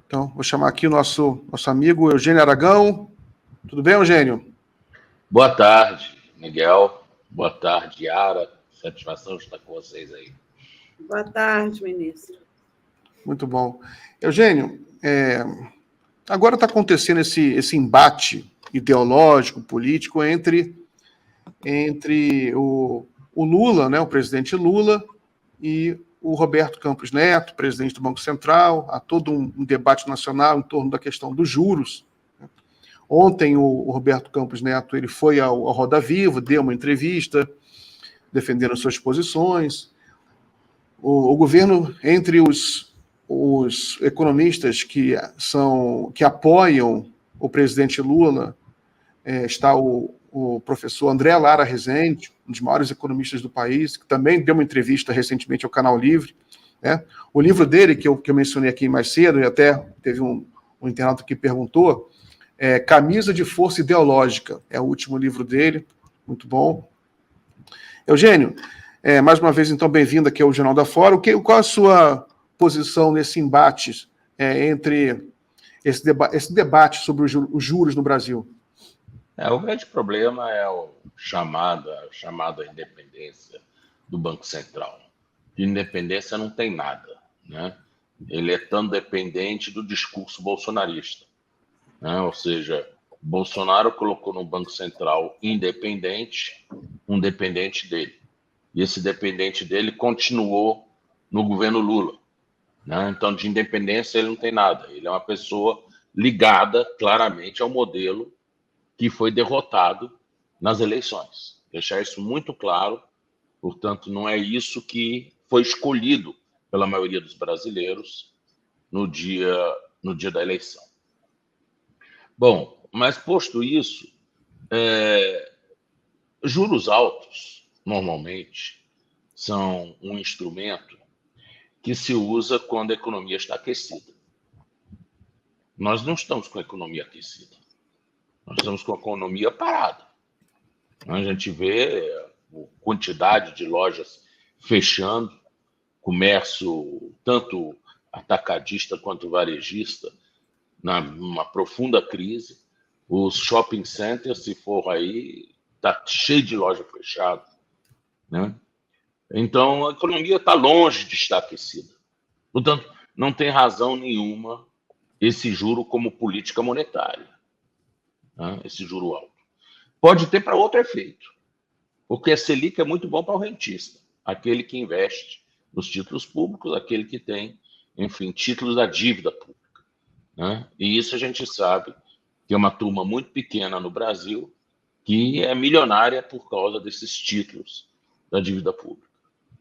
Então, vou chamar aqui o nosso amigo Eugênio Aragão. Tudo bem, Eugênio? Boa tarde, Miguel. Boa tarde, Yara. Satisfação estar com vocês aí. Boa tarde, ministro. Muito bom. Eugênio, agora está acontecendo esse embate ideológico, político, entre o Lula, né, o presidente Lula, e o Roberto Campos Neto, presidente do Banco Central. Há todo um debate nacional em torno da questão dos juros. Ontem o Roberto Campos Neto ele foi ao Roda Viva, deu uma entrevista defendendo suas posições. O governo, entre os economistas que apoiam o presidente Lula, está o professor André Lara Rezende, um dos maiores economistas do país, que também deu uma entrevista recentemente ao Canal Livre. Né? O livro dele, que eu mencionei aqui mais cedo, e até teve um internauta que perguntou, Camisa de Força Ideológica, é o último livro dele, muito bom. Eugênio, mais uma vez, então, bem-vindo aqui ao Jornal da Fora. Qual a sua posição nesse embate entre esse debate sobre os juros no Brasil? O grande problema é a chamada independência do Banco Central. De independência não tem nada, né? Ele é tão dependente do discurso bolsonarista, né? Ou seja, Bolsonaro colocou no Banco Central independente um dependente dele. E esse dependente dele continuou no governo Lula, né? Então, de independência, ele não tem nada. Ele é uma pessoa ligada claramente ao modelo que foi derrotado nas eleições. Deixar isso muito claro, portanto, não é isso que foi escolhido pela maioria dos brasileiros no dia da eleição. Bom, mas posto isso, juros altos, normalmente, são um instrumento que se usa quando a economia está aquecida. Nós não estamos com a economia aquecida. Nós estamos com a economia parada. A gente vê a quantidade de lojas fechando, comércio tanto atacadista quanto varejista, numa profunda crise. Os shopping centers, se for aí, está cheio de loja fechada, né? Então, a economia está longe de estar aquecida. Portanto, não tem razão nenhuma esse juro como política monetária, né? Esse juro alto. Pode ter para outro efeito, porque a Selic é muito bom para o rentista, aquele que investe nos títulos públicos, aquele que tem, enfim, títulos da dívida pública, né? E isso a gente sabe que é uma turma muito pequena no Brasil que é milionária por causa desses títulos da dívida pública.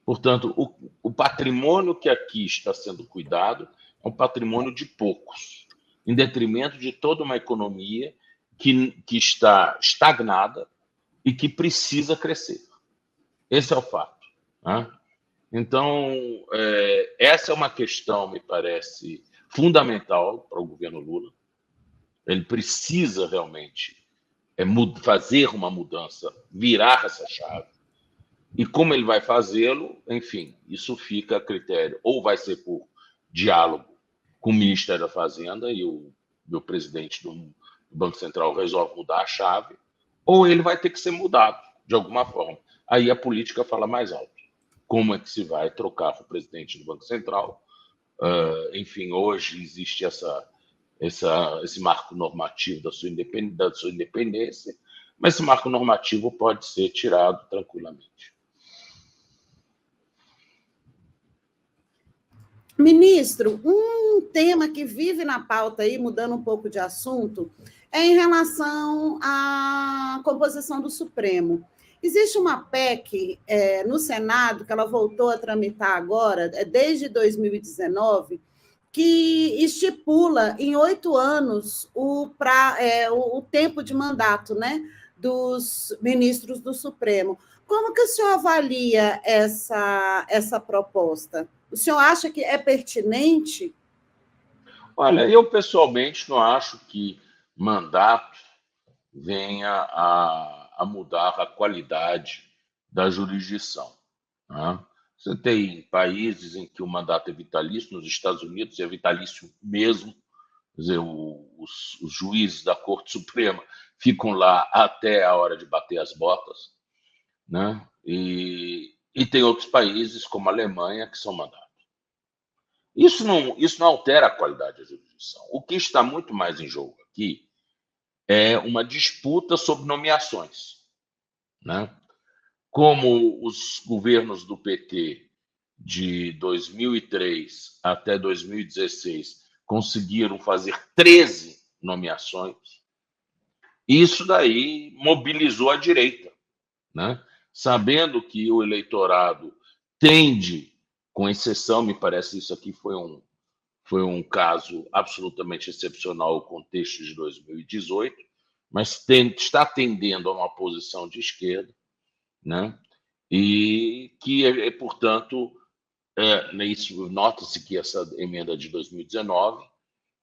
Portanto, o patrimônio que aqui está sendo cuidado é um patrimônio de poucos, em detrimento de toda uma economia que está estagnada e que precisa crescer. Esse é o fato, né? Então, essa é uma questão, me parece, fundamental para o governo Lula. Ele precisa realmente fazer uma mudança, virar essa chave. E como ele vai fazê-lo, enfim, isso fica a critério. Ou vai ser por diálogo com o Ministério da Fazenda e o presidente do Banco Central resolve mudar a chave, ou ele vai ter que ser mudado de alguma forma. Aí a política fala mais alto. Como é que se vai trocar o presidente do Banco Central? Enfim, hoje existe esse marco normativo da sua independência, mas esse marco normativo pode ser tirado tranquilamente. Ministro, um tema que vive na pauta aí, mudando um pouco de assunto, é em relação à composição do Supremo. Existe uma PEC no Senado, que ela voltou a tramitar agora, desde 2019, que estipula em 8 anos o tempo de mandato, né, dos ministros do Supremo. Como que o senhor avalia essa proposta? O senhor acha que é pertinente? Olha, eu pessoalmente não acho que mandato venha a mudar a qualidade da jurisdição, né? Você tem países em que o mandato é vitalício, nos Estados Unidos é vitalício mesmo, Quer dizer, os juízes da Corte Suprema ficam lá até a hora de bater as botas, né? E tem outros países, como a Alemanha, que são mandados. Isso não altera a qualidade da jurisdição. O que está muito mais em jogo aqui é uma disputa sobre nomeações, né? Como os governos do PT de 2003 até 2016 conseguiram fazer 13 nomeações, isso daí mobilizou a direita, né? Sabendo que o eleitorado tende, com exceção, me parece isso aqui foi um caso absolutamente excepcional, o contexto de 2018, mas está tendendo a uma posição de esquerda, né? E que, portanto, nota-se que essa emenda de 2019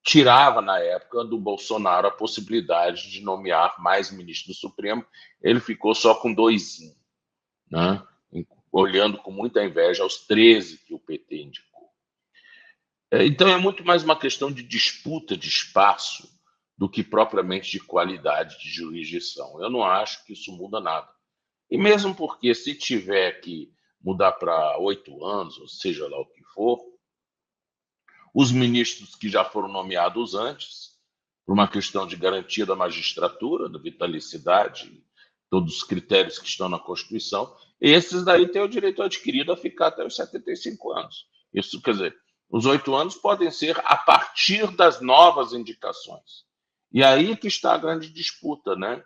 tirava, na época, do Bolsonaro a possibilidade de nomear mais ministros do Supremo. Ele ficou só com 2, né? Olhando com muita inveja aos 13 que o PT indicou. Então, é muito mais uma questão de disputa de espaço do que propriamente de qualidade de jurisdição. Eu não acho que isso muda nada. E mesmo porque, se tiver que mudar para 8 anos, ou seja lá o que for, os ministros que já foram nomeados antes, por uma questão de garantia da magistratura, da vitalicidade, todos os critérios que estão na Constituição, esses daí têm o direito adquirido a ficar até os 75 anos. Isso, quer dizer, os 8 anos podem ser a partir das novas indicações. E aí que está a grande disputa, né?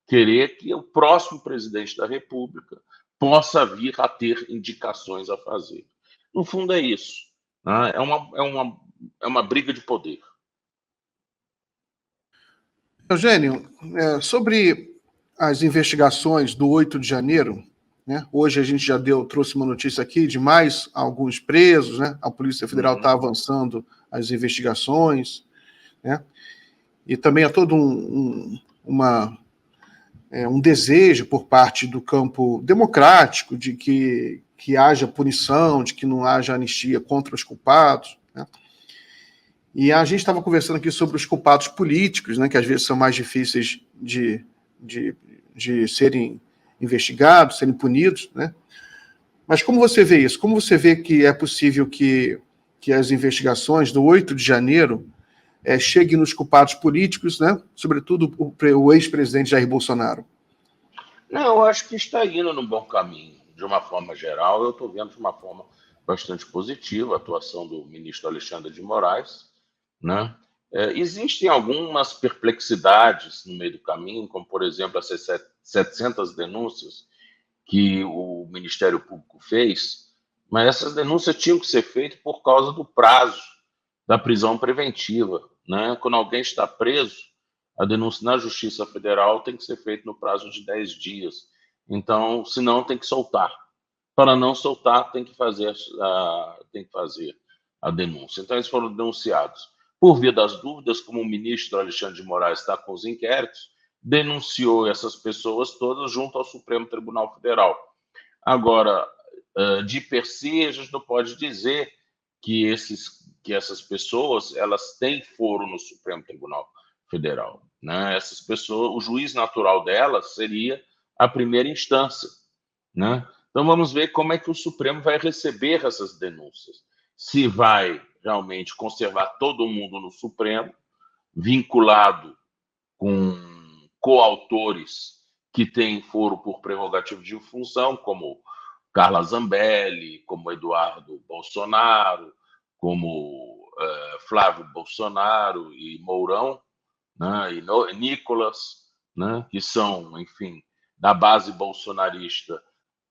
Querer que o próximo presidente da República possa vir a ter indicações a fazer. No fundo, é isso. Né? É uma briga de poder. Eugênio, sobre as investigações do 8 de janeiro, né? Hoje a gente já trouxe uma notícia aqui de mais alguns presos, né? A Polícia Federal está avançando as investigações, né? E também há todo um desejo por parte do campo democrático de que haja punição, de que não haja anistia contra os culpados, né? E a gente estava conversando aqui sobre os culpados políticos, né, que às vezes são mais difíceis de serem investigados, serem punidos, né? Mas como você vê isso? Como você vê que é possível que as investigações do 8 de janeiro cheguem nos culpados políticos, né? Sobretudo o ex-presidente Jair Bolsonaro? Não, eu acho que está indo no bom caminho. De uma forma geral, eu estou vendo de uma forma bastante positiva a atuação do ministro Alexandre de Moraes, né? Existem algumas perplexidades no meio do caminho, como, por exemplo, as 700 denúncias que o Ministério Público fez, mas essas denúncias tinham que ser feitas por causa do prazo da prisão preventiva, né? Quando alguém está preso, a denúncia na Justiça Federal tem que ser feita no prazo de 10 dias. Então, senão, tem que soltar. Para não soltar, tem que fazer a denúncia. Então, eles foram denunciados. Por via das dúvidas, como o ministro Alexandre de Moraes está com os inquéritos, denunciou essas pessoas todas junto ao Supremo Tribunal Federal. Agora, de per si, a gente não pode dizer que essas pessoas elas têm foro no Supremo Tribunal Federal, né? Essas pessoas, o juiz natural delas seria a primeira instância, né? Então vamos ver como é que o Supremo vai receber essas denúncias. Se vai realmente conservar todo mundo no Supremo, vinculado com coautores que têm foro por prerrogativa de função, como Carla Zambelli, como Eduardo Bolsonaro, como Flávio Bolsonaro e Mourão, né, e Nicolas, né, que são, enfim, da base bolsonarista,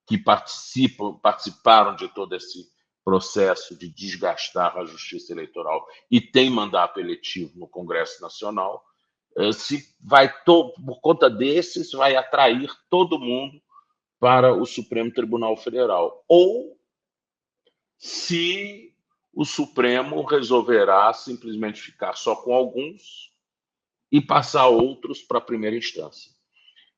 que participaram de todo esse processo de desgastar a justiça eleitoral e tem mandato eletivo no Congresso Nacional. Por conta desses, vai atrair todo mundo para o Supremo Tribunal Federal. Ou se o Supremo resolverá simplesmente ficar só com alguns e passar outros para a primeira instância.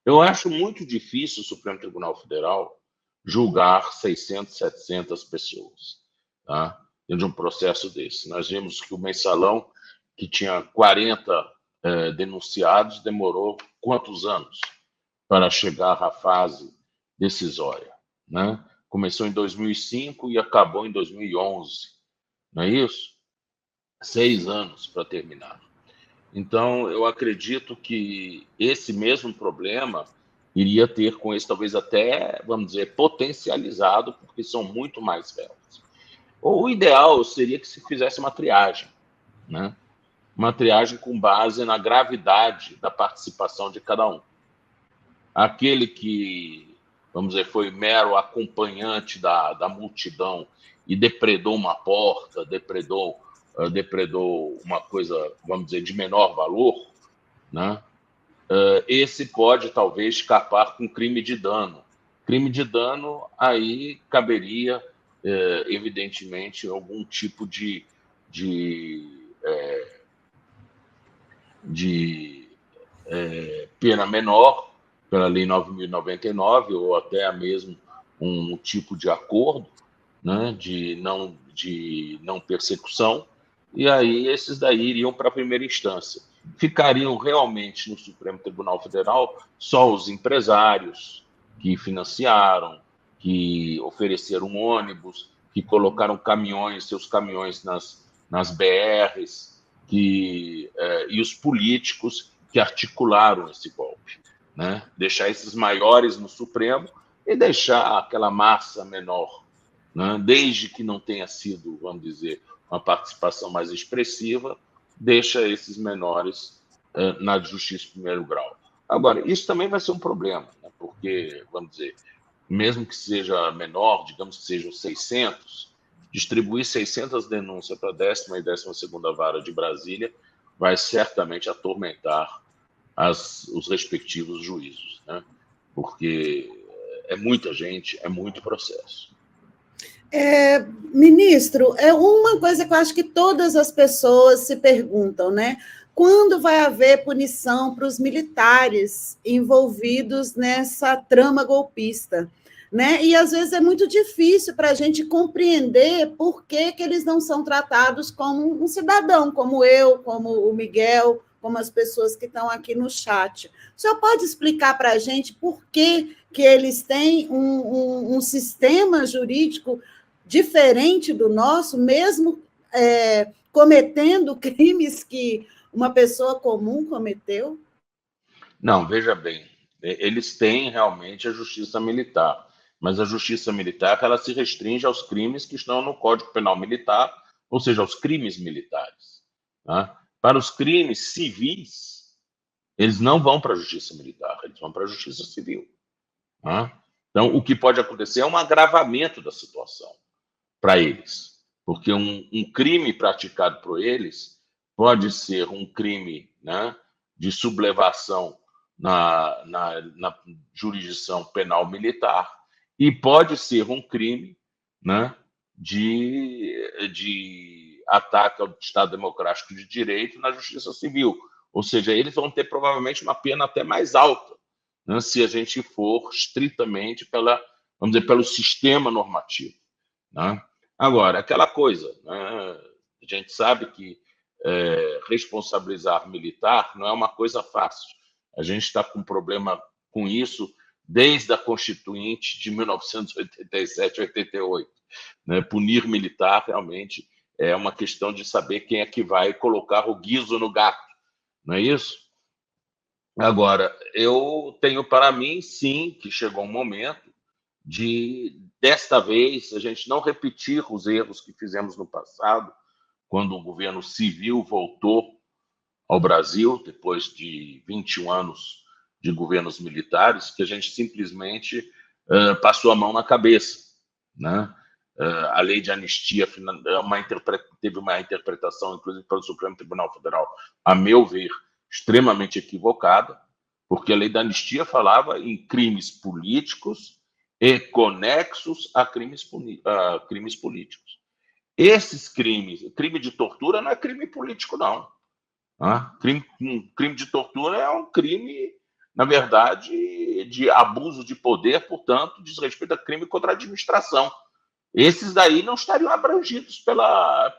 Eu acho muito difícil o Supremo Tribunal Federal julgar 600, 700 pessoas, tá? Dentro de um processo desse. Nós vimos que o Mensalão que tinha 40 denunciados, demorou quantos anos para chegar à fase decisória, né? Começou em 2005 e acabou em 2011, não é isso? 6 anos para terminar. Então, eu acredito que esse mesmo problema iria ter com esse, talvez até, vamos dizer, potencializado, porque são muito mais velhos. O ideal seria que se fizesse uma triagem, né? Uma triagem com base na gravidade da participação de cada um. Aquele que, vamos dizer, foi mero acompanhante da multidão e depredou uma porta, depredou uma coisa, vamos dizer, de menor valor, né? Esse pode, talvez, escapar com crime de dano. Crime de dano, aí caberia, evidentemente, algum tipo de pena menor, pela Lei 9.099, ou até mesmo um tipo de acordo, né, de não persecução, e aí esses daí iriam para a primeira instância. Ficariam realmente no Supremo Tribunal Federal só os empresários que financiaram, que ofereceram ônibus, que colocaram seus caminhões nas BRs, e os políticos que articularam esse golpe, né? Deixar esses maiores no Supremo e deixar aquela massa menor, né? Desde que não tenha sido, vamos dizer, uma participação mais expressiva, deixa esses menores na justiça de primeiro grau. Agora, isso também vai ser um problema, né? Porque, vamos dizer, mesmo que seja menor, digamos que sejam 600, distribuir 600 denúncias para a 10ª e 12ª Vara de Brasília vai certamente atormentar os respectivos juízos, né? Porque é muita gente, é muito processo. Ministro, é uma coisa que eu acho que todas as pessoas se perguntam, né? Quando vai haver punição para os militares envolvidos nessa trama golpista, né? E às vezes é muito difícil para a gente compreender por que eles não são tratados como um cidadão, como eu, como o Miguel, como as pessoas que estão aqui no chat. O senhor pode explicar para a gente por que eles têm um sistema jurídico diferente do nosso, mesmo cometendo crimes que uma pessoa comum cometeu? Não, veja bem, eles têm realmente a justiça militar, mas a justiça militar ela se restringe aos crimes que estão no Código Penal Militar, ou seja, aos crimes militares, né? Para os crimes civis, eles não vão para a justiça militar, eles vão para a justiça civil, né? Então, o que pode acontecer é um agravamento da situação para eles, porque um crime praticado por eles pode ser um crime, né, de sublevação na jurisdição penal militar e pode ser um crime, né, de ataque ao Estado Democrático de Direito na justiça civil. Ou seja, eles vão ter provavelmente uma pena até mais alta, né, se a gente for estritamente vamos dizer, pelo sistema normativo, né? Agora, aquela coisa, né, a gente sabe que responsabilizar militar não é uma coisa fácil. A gente está com problema com isso desde a Constituinte de 1987-88. Né? Punir militar realmente é uma questão de saber quem é que vai colocar o guizo no gato, não é isso? Agora, eu tenho para mim, sim, que chegou um momento de, desta vez, a gente não repetir os erros que fizemos no passado, quando o governo civil voltou ao Brasil, depois de 21 anos de governos militares, que a gente simplesmente passou a mão na cabeça, né? A lei de anistia teve uma interpretação, inclusive pelo Supremo Tribunal Federal, a meu ver, extremamente equivocada, porque a lei da anistia falava em crimes políticos e conexos a crimes políticos. Esses crimes, crime de tortura não é crime político, não. Crime de tortura é um crime, na verdade, de abuso de poder, portanto, diz respeito a crime contra a administração. Esses daí não estariam abrangidos pela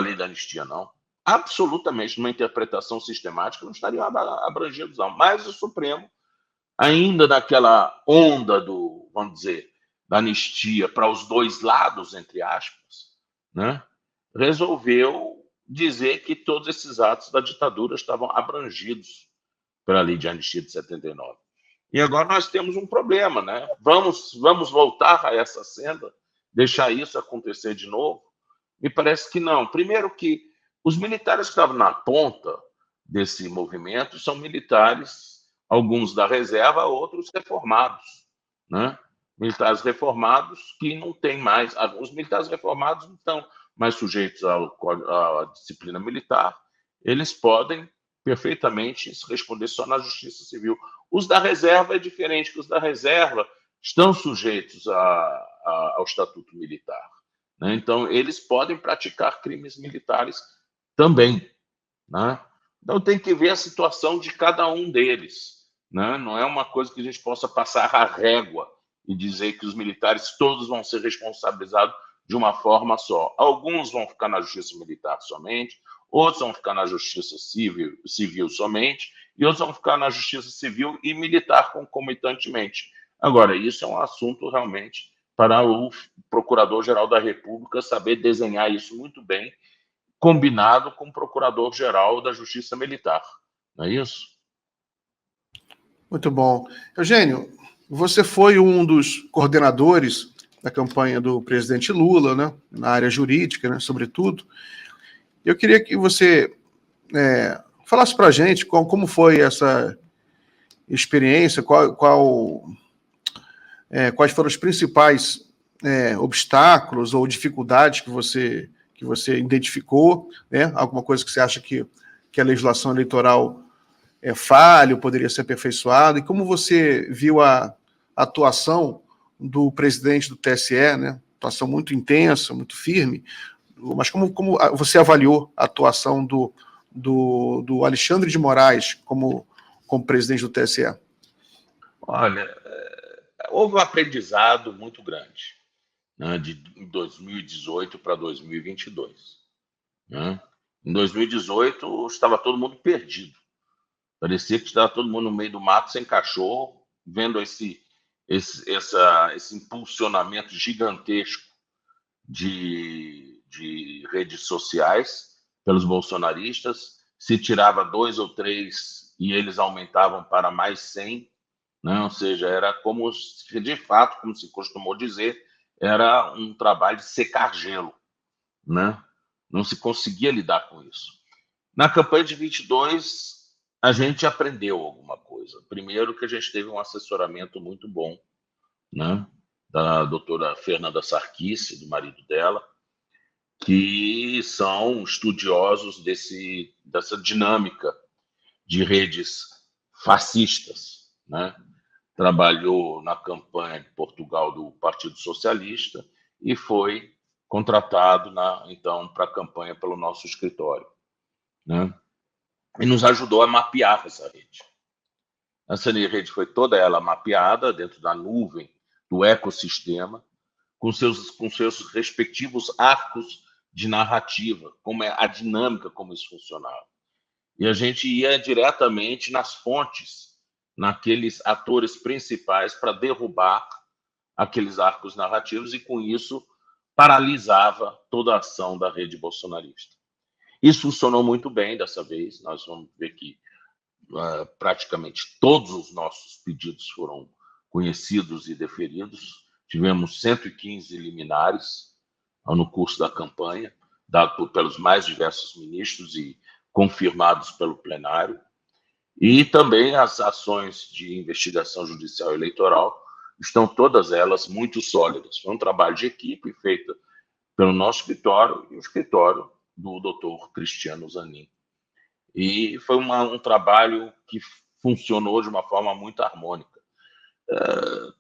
lei da anistia, não. absolutamente numa interpretação sistemática, não estariam abrangidos, não. Mas o Supremo, ainda naquela onda do, vamos dizer, da anistia para os dois lados, entre aspas, né, resolveu dizer que todos esses atos da ditadura estavam abrangidos pela lei de anistia de 79. E agora nós temos um problema, né? Vamos voltar a essa senda, deixar isso acontecer de novo? Me parece que não. Primeiro que os militares que estavam na ponta desse movimento são militares, alguns da reserva, outros reformados, né? Militares reformados que não têm mais... Os militares reformados não estão mais sujeitos à disciplina militar. Eles podem perfeitamente se responder só na justiça civil. Os da reserva é diferente, que os da reserva estão sujeitos ao estatuto militar, né? Então, eles podem praticar crimes militares também, né? Então, tem que ver a situação de cada um deles, né? Não é uma coisa que a gente possa passar a régua e dizer que os militares todos vão ser responsabilizados de uma forma só. Alguns vão ficar na justiça militar somente, outros vão ficar na justiça civil somente, e outros vão ficar na justiça civil e militar concomitantemente. Agora, isso é um assunto realmente para o Procurador-Geral da República saber desenhar isso muito bem, combinado com o Procurador-Geral da Justiça Militar. Não é isso? Muito bom. Eugênio, você foi um dos coordenadores da campanha do presidente Lula, né, na área jurídica, né, sobretudo. Eu queria que você falasse para a gente como foi essa experiência, quais foram os principais obstáculos ou dificuldades que você identificou, né? Alguma coisa que você acha que a legislação eleitoral é falha ou poderia ser aperfeiçoada, e como você viu a atuação do presidente do TSE, né? Atuação muito intensa, muito firme, mas como você avaliou a atuação do Alexandre de Moraes como presidente do TSE? Olha, houve um aprendizado muito grande, né, de 2018 para 2022. Né? Em 2018, estava todo mundo perdido. Parecia que estava todo mundo no meio do mato, sem cachorro, vendo esse impulsionamento gigantesco de redes sociais pelos bolsonaristas. Se tirava 2 ou 3 e eles aumentavam para mais 100, né? Ou seja, era como, de fato, como se costumou dizer, era um trabalho de secar gelo, né? Não se conseguia lidar com isso. Na campanha de 22, a gente aprendeu alguma coisa. Primeiro que a gente teve um assessoramento muito bom, né, da doutora Fernanda Sarkis, do marido dela, que são estudiosos dessa dinâmica de redes fascistas, né? Trabalhou na campanha de Portugal do Partido Socialista e foi contratado, então, para a campanha pelo nosso escritório, né? E nos ajudou a mapear essa rede. Essa rede foi toda ela mapeada dentro da nuvem do ecossistema, com seus respectivos arcos de narrativa, como é a dinâmica, como isso funcionava. E a gente ia diretamente nas fontes, naqueles atores principais, para derrubar aqueles arcos narrativos e, com isso, paralisava toda a ação da rede bolsonarista. Isso funcionou muito bem dessa vez. Nós vamos ver que praticamente todos os nossos pedidos foram conhecidos e deferidos. Tivemos 115 liminares no curso da campanha, dado pelos mais diversos ministros e confirmados pelo plenário. E também as ações de investigação judicial eleitoral estão todas elas muito sólidas. Foi um trabalho de equipe feito pelo nosso escritório e o escritório do doutor Cristiano Zanin. E foi um trabalho que funcionou de uma forma muito harmônica.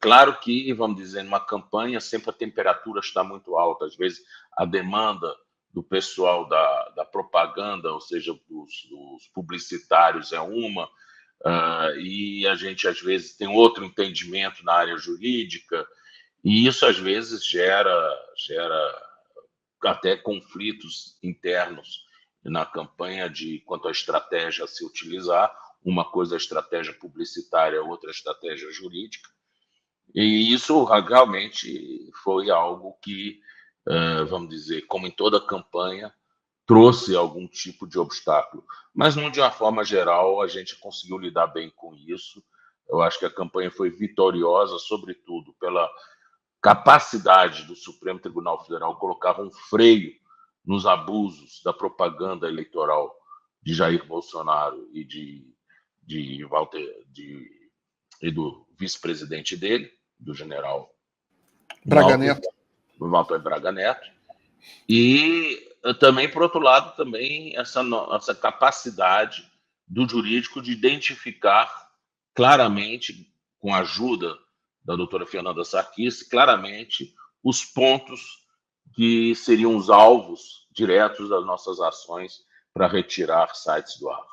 Claro que, vamos dizer, numa campanha sempre a temperatura está muito alta. Às vezes a demanda do pessoal da propaganda, ou seja, dos publicitários é uma, e a gente às vezes tem outro entendimento na área jurídica, e isso às vezes gera até conflitos internos na campanha quanto à estratégia a se utilizar. Uma coisa é a estratégia publicitária, outra é a estratégia jurídica. E isso realmente foi algo que, vamos dizer, como em toda campanha, trouxe algum tipo de obstáculo. Mas, de uma forma geral, a gente conseguiu lidar bem com isso. Eu acho que a campanha foi vitoriosa, sobretudo pela capacidade do Supremo Tribunal Federal colocar um freio nos abusos da propaganda eleitoral de Jair Bolsonaro e e do vice-presidente dele, do general Braga Neto. Walter Braga Neto. E também, por outro lado, também essa capacidade do jurídico de identificar claramente, com a ajuda da doutora Fernanda Sarkis, claramente os pontos que seriam os alvos diretos das nossas ações para retirar sites do ar.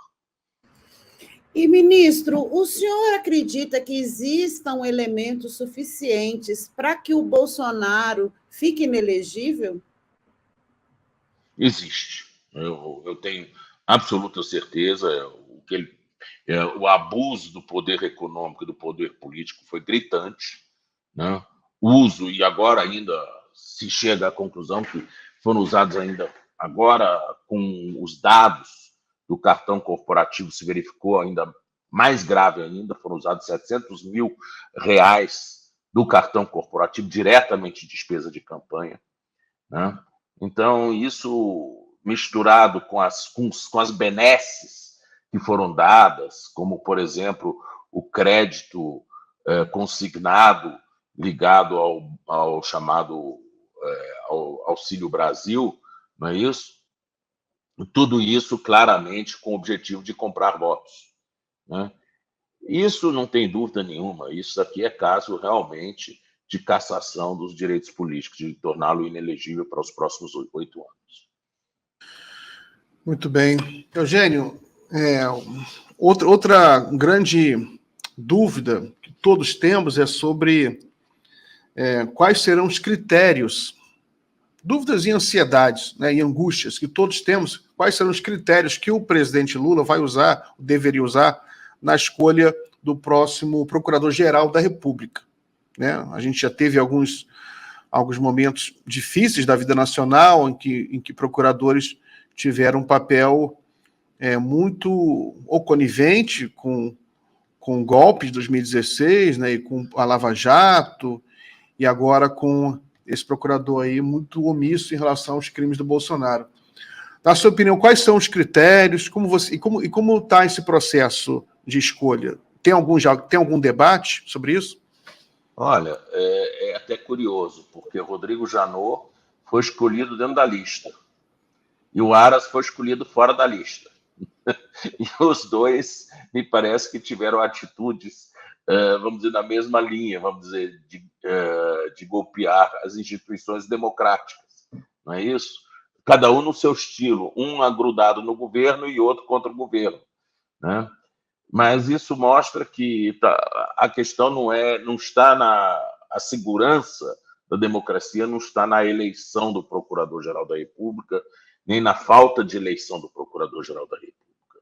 E, ministro, o senhor acredita que existam elementos suficientes para que o Bolsonaro fique inelegível? Existe. Eu tenho absoluta certeza. O abuso do poder econômico e do poder político foi gritante, né? O uso, e agora ainda se chega à conclusão que foram usados ainda, agora com os dados do cartão corporativo, se verificou ainda mais grave ainda, foram usados R$700 mil do cartão corporativo diretamente em despesa de campanha, né? Então, isso misturado com as benesses que foram dadas, como, por exemplo, o crédito consignado ligado ao chamado ao Auxílio Brasil, não é isso? Tudo isso claramente com o objetivo de comprar votos, né? Isso não tem dúvida nenhuma, isso aqui é caso realmente de cassação dos direitos políticos, de torná-lo inelegível para os próximos 8 anos. Muito bem. Eugênio, outra grande dúvida que todos temos é sobre quais serão os critérios, dúvidas e ansiedades, né, e angústias que todos temos, quais serão os critérios que o presidente Lula vai usar, deveria usar, na escolha do próximo Procurador-Geral da República, né? A gente já teve alguns momentos difíceis da vida nacional em que procuradores tiveram um papel muito conivente com o golpe de 2016, né, e com a Lava Jato, e agora com esse procurador aí muito omisso em relação aos crimes do Bolsonaro. Na sua opinião, quais são os critérios, como está esse processo de escolha? Tem algum debate sobre isso? Olha, é até curioso, porque Rodrigo Janot foi escolhido dentro da lista e o Aras foi escolhido fora da lista. E os dois, me parece que tiveram atitudes, vamos dizer, na mesma linha, vamos dizer, de golpear as instituições democráticas, não é isso? Cada um no seu estilo, um agrudado no governo e outro contra o governo, né? Mas isso mostra que a questão não está a segurança da democracia, não está na eleição do Procurador-Geral da República, nem na falta de eleição do Procurador-Geral da República.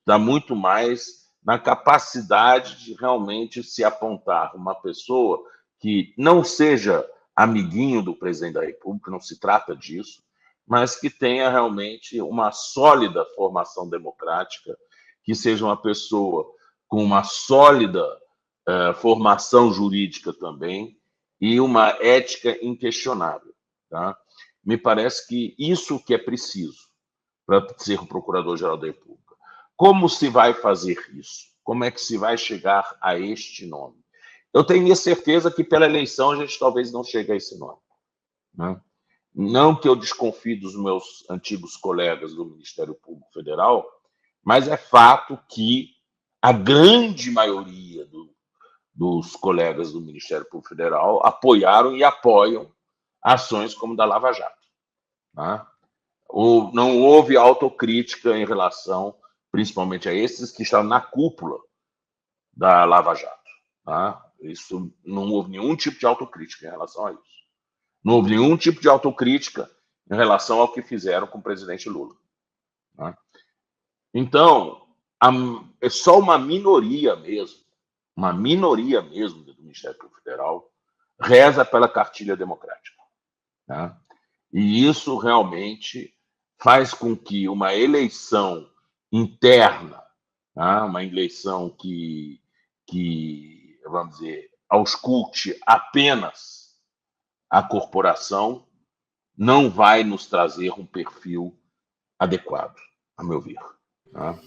Está muito mais na capacidade de realmente se apontar uma pessoa que não seja amiguinho do presidente da República, não se trata disso, mas que tenha realmente uma sólida formação democrática, que seja uma pessoa com uma sólida formação jurídica também e uma ética inquestionável, tá? Me parece que isso que é preciso para ser o Procurador-Geral da República. Como se vai fazer isso? Como é que se vai chegar a este nome? Eu tenho minha certeza que pela eleição a gente talvez não chegue a esse nome, né? Não que eu desconfie dos meus antigos colegas do Ministério Público Federal, mas é fato que a grande maioria dos colegas do Ministério Público Federal apoiaram e apoiam ações como da Lava Jato, tá? Não houve autocrítica em relação, principalmente a esses que estavam na cúpula da Lava Jato, tá? Isso, não houve nenhum tipo de autocrítica em relação a isso. Não houve nenhum tipo de autocrítica em relação ao que fizeram com o presidente Lula, Né? Então, é só uma minoria mesmo do Ministério Público Federal reza pela cartilha democrática. Né? E isso realmente faz com que uma eleição interna, né, uma eleição que, vamos dizer, ausculte apenas a corporação, não vai nos trazer um perfil adequado, a meu ver. Né?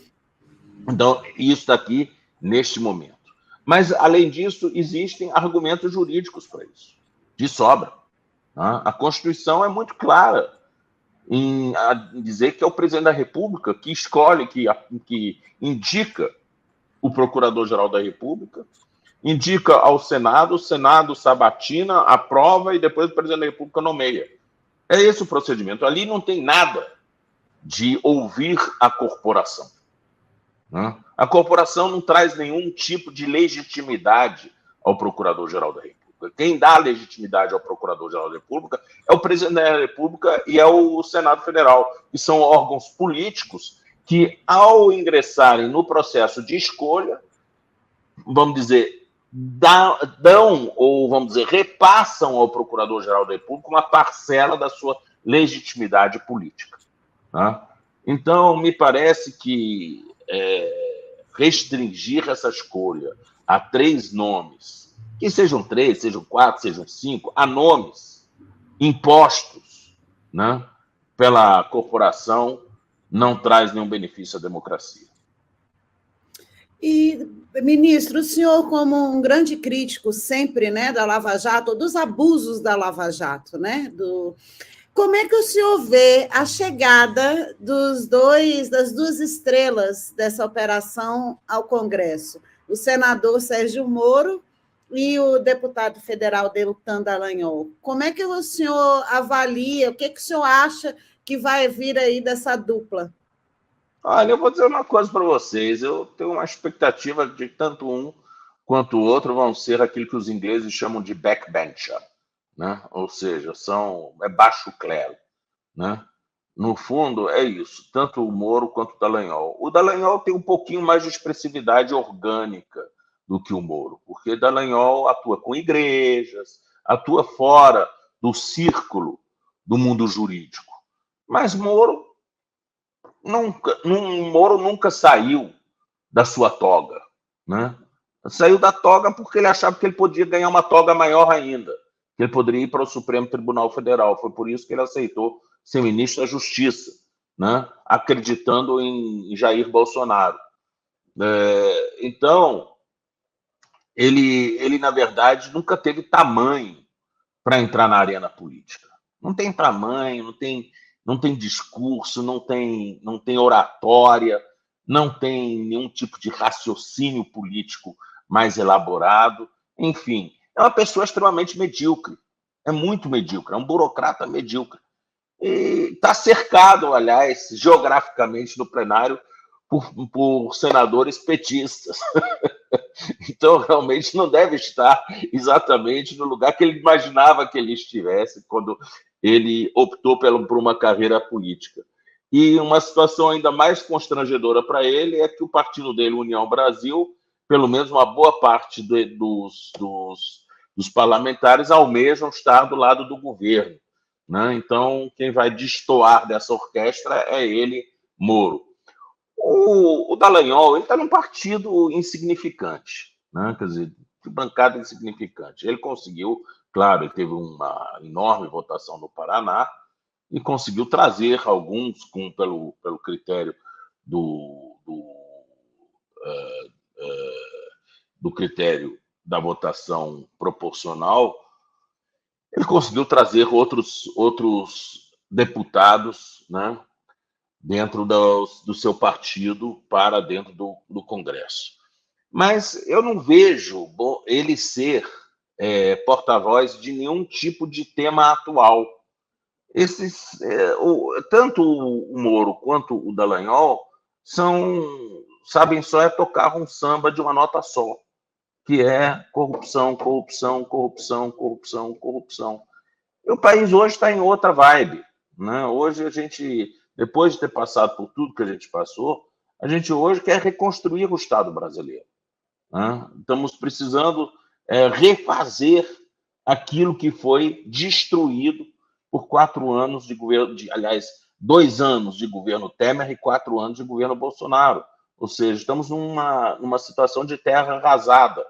Então, isso daqui, neste momento. Mas, além disso, existem argumentos jurídicos para isso, de sobra. Né? A Constituição é muito clara em dizer que é o presidente da República que escolhe, que indica o Procurador-Geral da República, indica ao Senado, o Senado sabatina, aprova e depois o presidente da República nomeia. É esse o procedimento. Ali não tem nada de ouvir a corporação. Né? A corporação não traz nenhum tipo de legitimidade ao Procurador-Geral da República. Quem dá legitimidade ao Procurador-Geral da República é o Presidente da República e é o Senado Federal, que são órgãos políticos que, ao ingressarem no processo de escolha, vamos dizer, dão ou, vamos dizer, repassam ao Procurador-Geral da República uma parcela da sua legitimidade política. Né? Então, me parece que restringir essa escolha a 3 nomes, que sejam 3, sejam 4, sejam 5, a nomes impostos, né, pela corporação, não traz nenhum benefício à democracia. E, ministro, o senhor, como um grande crítico sempre, né, da Lava Jato, dos abusos da Lava Jato, né, como é que o senhor vê a chegada das 2 estrelas dessa operação ao Congresso? O senador Sérgio Moro e o deputado federal Deltan Dallagnol. Como é que o senhor avalia, o que o senhor acha que vai vir aí dessa dupla? Olha, eu vou dizer uma coisa para vocês. Eu tenho uma expectativa de tanto um quanto o outro vão ser aquilo que os ingleses chamam de backbencher, né? Ou seja, é baixo clero. Né? No fundo, é isso. Tanto o Moro quanto o Dallagnol. O Dallagnol tem um pouquinho mais de expressividade orgânica do que o Moro, porque Dallagnol atua com igrejas, atua fora do círculo do mundo jurídico. Mas Moro nunca saiu da sua toga. Né? Saiu da toga porque ele achava que ele podia ganhar uma toga maior ainda, que ele poderia ir para o Supremo Tribunal Federal. Foi por isso que ele aceitou ser ministro da Justiça, né? Acreditando em Jair Bolsonaro. Então, ele, na verdade, nunca teve tamanho para entrar na arena política. Não tem tamanho, não tem discurso, não tem oratória, não tem nenhum tipo de raciocínio político mais elaborado. Enfim, é uma pessoa extremamente medíocre. É muito medíocre, é um burocrata medíocre. E está cercado, aliás, geograficamente no plenário, por senadores petistas. Então, realmente, não deve estar exatamente no lugar que ele imaginava que ele estivesse quando ele optou por uma carreira política. E uma situação ainda mais constrangedora para ele é que o partido dele, União Brasil, pelo menos uma boa parte dos parlamentares almejam estar do lado do governo. Né? Então, quem vai destoar dessa orquestra é ele, Moro. O Dallagnol está num partido insignificante, né? Quer dizer, de bancada insignificante. Ele conseguiu, claro, ele teve uma enorme votação no Paraná e conseguiu trazer alguns pelo critério do critério da votação proporcional. Ele conseguiu trazer outros deputados, né, dentro do seu partido para dentro do Congresso. Mas eu não vejo ele ser porta-voz de nenhum tipo de tema atual. Tanto o Moro quanto o Dallagnol sabem só tocar um samba de uma nota só, que é corrupção, corrupção, corrupção, corrupção, corrupção. E o país hoje está em outra vibe. Né? Hoje a gente, depois de ter passado por tudo que a gente passou, a gente hoje quer reconstruir o Estado brasileiro, né? Estamos precisando refazer aquilo que foi destruído por 4 anos de governo, aliás, 2 anos de governo Temer e 4 anos de governo Bolsonaro. Ou seja, estamos numa situação de terra arrasada.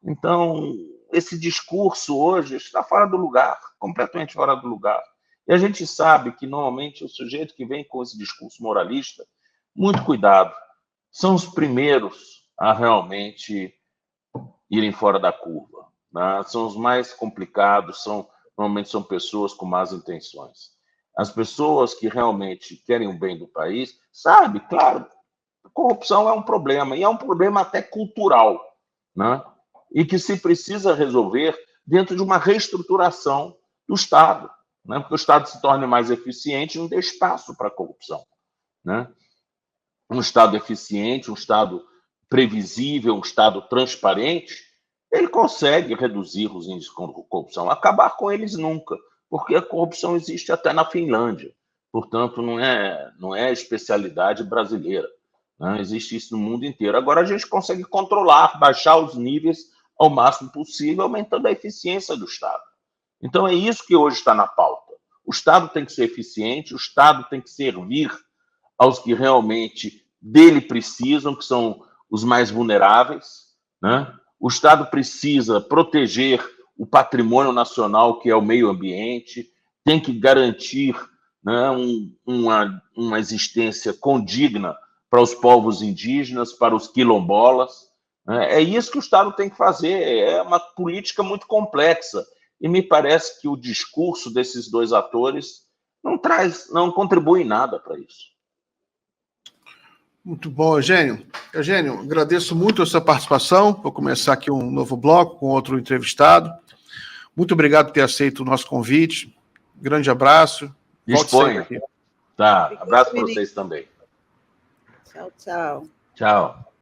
Então, esse discurso hoje está fora do lugar, completamente fora do lugar. E a gente sabe que, normalmente, o sujeito que vem com esse discurso moralista, muito cuidado, são os primeiros a realmente irem fora da curva, né? São os mais complicados, normalmente são pessoas com más intenções. As pessoas que realmente querem o bem do país, sabe, claro, a corrupção é um problema, e é um problema até cultural, né? E que se precisa resolver dentro de uma reestruturação do Estado, né? Porque o Estado se torne mais eficiente e não dê espaço para a corrupção, né? Um Estado eficiente, um Estado previsível, um Estado transparente, ele consegue reduzir os índices de corrupção. Acabar com eles nunca, porque a corrupção existe até na Finlândia. Portanto, não é especialidade brasileira, né? Existe isso no mundo inteiro. Agora, a gente consegue controlar, baixar os níveis ao máximo possível, aumentando a eficiência do Estado. Então, é isso que hoje está na pauta. O Estado tem que ser eficiente, o Estado tem que servir aos que realmente dele precisam, que são os mais vulneráveis, né? O Estado precisa proteger o patrimônio nacional, que é o meio ambiente, tem que garantir, né, uma existência condigna para os povos indígenas, para os quilombolas, né? É isso que o Estado tem que fazer, é uma política muito complexa, e me parece que o discurso desses 2 atores não contribui em nada para isso. Muito bom, Eugênio. Eugênio, agradeço muito a sua participação. Vou começar aqui um novo bloco com outro entrevistado. Muito obrigado por ter aceito o nosso convite. Grande abraço. Disponha. Tá, abraço para vocês também. Tchau, tchau. Tchau.